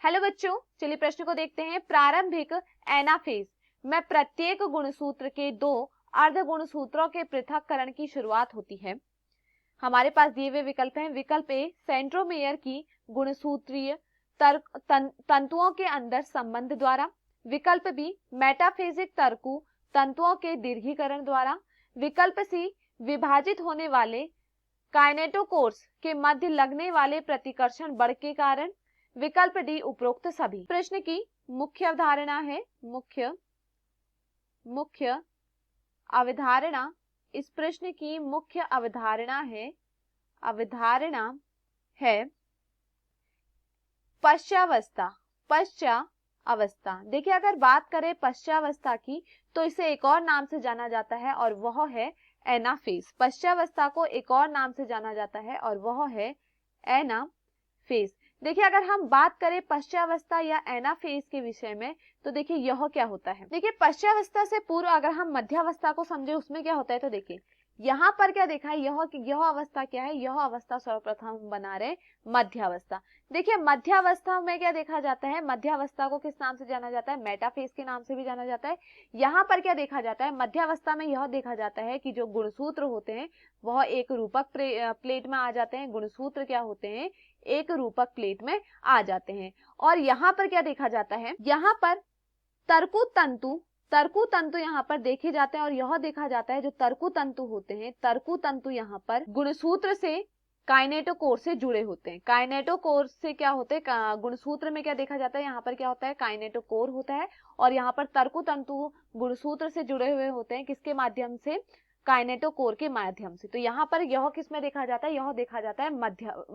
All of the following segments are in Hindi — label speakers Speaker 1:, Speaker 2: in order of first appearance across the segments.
Speaker 1: हेलो बच्चों, चलिए प्रश्न को देखते हैं। प्रारंभिक एनाफेज में प्रत्येक गुणसूत्र के दो अर्ध गुणसूत्रों के पृथक्करण की शुरुआत होती है। हमारे पास दिए हुए विकल्प हैं। विकल्प ए, सेंट्रोमेयर की गुणसूत्रीय तंतुओं के अंदर संबंध द्वारा। विकल्प बी, मेटाफेजिक तर्कु तंतुओं के दीर्घीकरण द्वारा। विकल्प सी, विभाजित होने वाले काइनेटोकोर्स के मध्य लगने वाले प्रतिकर्षण बल के कारण। विकल्प डी, उपरोक्त सभी। प्रश्न की मुख्य अवधारणा है मुख्य अवधारणा इस प्रश्न की मुख्य अवधारणा है पश्चावस्था। देखिए, अगर बात करें पश्चावस्था की तो इसे एक और नाम से जाना जाता है और वह है एनाफेज। पश्चावस्था को एक और नाम से जाना जाता है और वह है एनाफेज। देखिए, अगर हम बात करें पश्चावस्था या एनाफेज के विषय में तो देखिए यह क्या होता है। देखिए, पश्चावस्था से पूर्व अगर हम मध्यावस्था को समझे उसमें क्या होता है तो देखिए यहाँ पर क्या देखा है, यह अवस्था क्या है, यह अवस्था सर्वप्रथम हम बना रहे मध्यावस्था। देखिए, मध्यावस्था में क्या देखा जाता है, मध्यावस्था को किस नाम से जाना जाता है, मेटाफेज के नाम से भी जाना जाता है। यहाँ पर क्या देखा जाता है, मध्यावस्था में यह देखा जाता है कि जो गुणसूत्र होते हैं वह एक रूपक प्लेट में आ जाते हैं। गुणसूत्र क्या होते हैं, एक रूपक प्लेट में आ जाते हैं। और यहाँ पर क्या देखा जाता है, यहाँ पर तर्कु तंतु यहाँ पर देखे जाते हैं और यह देखा जाता है जो तर्कु तंतु होते हैं, तर्कु तंतु यहाँ पर गुणसूत्र से काइनेटोकोर से जुड़े होते हैं। काइनेटोकोर से क्या होते हैं, गुणसूत्र में क्या देखा जाता है, यहाँ पर क्या होता है, काइनेटोकोर होता है और यहाँ पर तर्कु तंतु गुणसूत्र से जुड़े हुए होते हैं। किसके माध्यम से, काइनेटोकोर के माध्यम से। तो यहाँ पर यह किस में देखा जाता है, यह देखा जाता है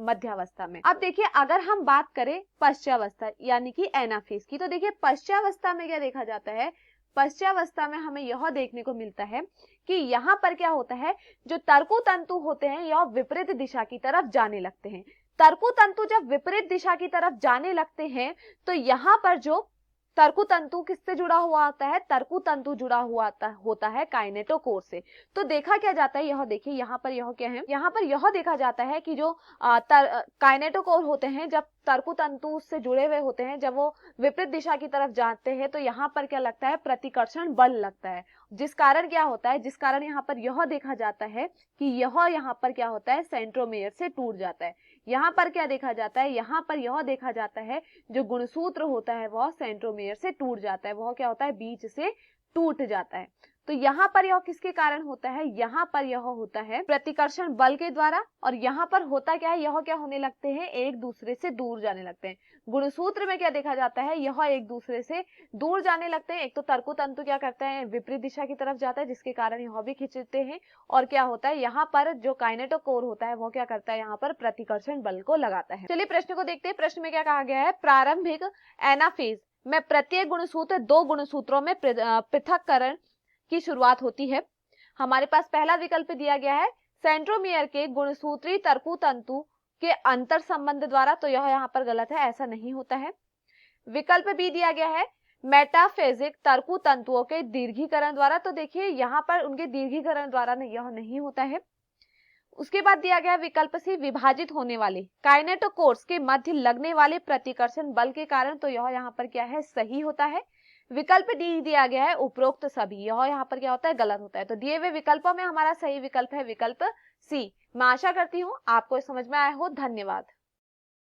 Speaker 1: मध्यावस्था में। अब देखिए, अगर हम बात करें पश्चावस्था यानी कि एनाफेज की तो देखिए पश्चावस्था में क्या देखा जाता है, पश्चावस्था में हमें यह देखने को मिलता है कि यहाँ पर क्या होता है, जो तर्कु तंतु होते हैं यह विपरीत दिशा की तरफ जाने लगते हैं। तर्कु तंतु जब विपरीत दिशा की तरफ जाने लगते हैं तो यहाँ पर जो तर्कु तंतु किससे जुड़ा हुआ होता है, तर्कु तंतु जुड़ा हुआ होता है काइनेटोकोर से। तो देखा क्या जाता है, यह देखिए यहाँ पर यह क्या है, यहाँ पर यह देखा जाता है कि जो काइनेटोकोर होते हैं जब तर्कु तंतु से जुड़े हुए होते हैं, जब वो विपरीत दिशा की तरफ जाते हैं तो यहाँ पर क्या लगता है, प्रतिकर्षण बल लगता है। जिस कारण क्या होता है, जिस कारण यहाँ पर यह देखा जाता है कि यह यहाँ पर क्या होता है, सेंट्रोमेयर से टूट जाता है। यहाँ पर क्या देखा जाता है, यहाँ पर यह देखा जाता है जो गुणसूत्र होता है वह सेंट्रोमेयर से टूट जाता है, वह क्या होता है, बीच से टूट जाता है। तो यहाँ पर यह किसके कारण होता है, यहाँ पर यह होता है प्रतिकर्षण बल के द्वारा। और यहाँ पर होता क्या है, यह क्या होने लगते हैं, एक दूसरे से दूर जाने लगते हैं। गुणसूत्र में क्या देखा जाता है, यह एक दूसरे से दूर जाने लगते हैं। एक तो तर्कु तंतु क्या करता है, विपरीत दिशा की तरफ जाता है जिसके कारण यह भी खींचते हैं। और क्या होता है, यहाँ पर जो काइनेटोकोर होता है वो क्या करता है, यहाँ पर प्रतिकर्षण बल को लगाता है। चलिए प्रश्न को देखते हैं। प्रश्न में क्या कहा गया है, प्रारंभिक एनाफेज में प्रत्येक गुणसूत्र दो गुणसूत्रों में पृथक्करण की शुरुआत होती है। हमारे पास पहला विकल्प दिया गया है सेंट्रोमियर के गुणसूत्री तर्कु तंतु के अंतर संबंध द्वारा, तो यह यहाँ पर गलत है, ऐसा नहीं होता है। विकल्प बी दिया गया है मेटाफेजिक तर्कु तंतुओं के दीर्घीकरण द्वारा, तो देखिए यहाँ पर उनके दीर्घीकरण द्वारा यह नहीं होता है। उसके बाद दिया गया विकल्प सी, विभाजित होने वाले काइनेटोकोर्स के मध्य लगने वाले प्रतिकर्षण बल के कारण, तो यह यहाँ पर क्या है, सही होता है। विकल्प डी दिया गया है उपरोक्त सभी, यह यहाँ पर क्या होता है, गलत होता है। तो दिए हुए विकल्पों में हमारा सही विकल्प है विकल्प सी। मैं आशा करती हूँ आपको समझ में आया हो। धन्यवाद।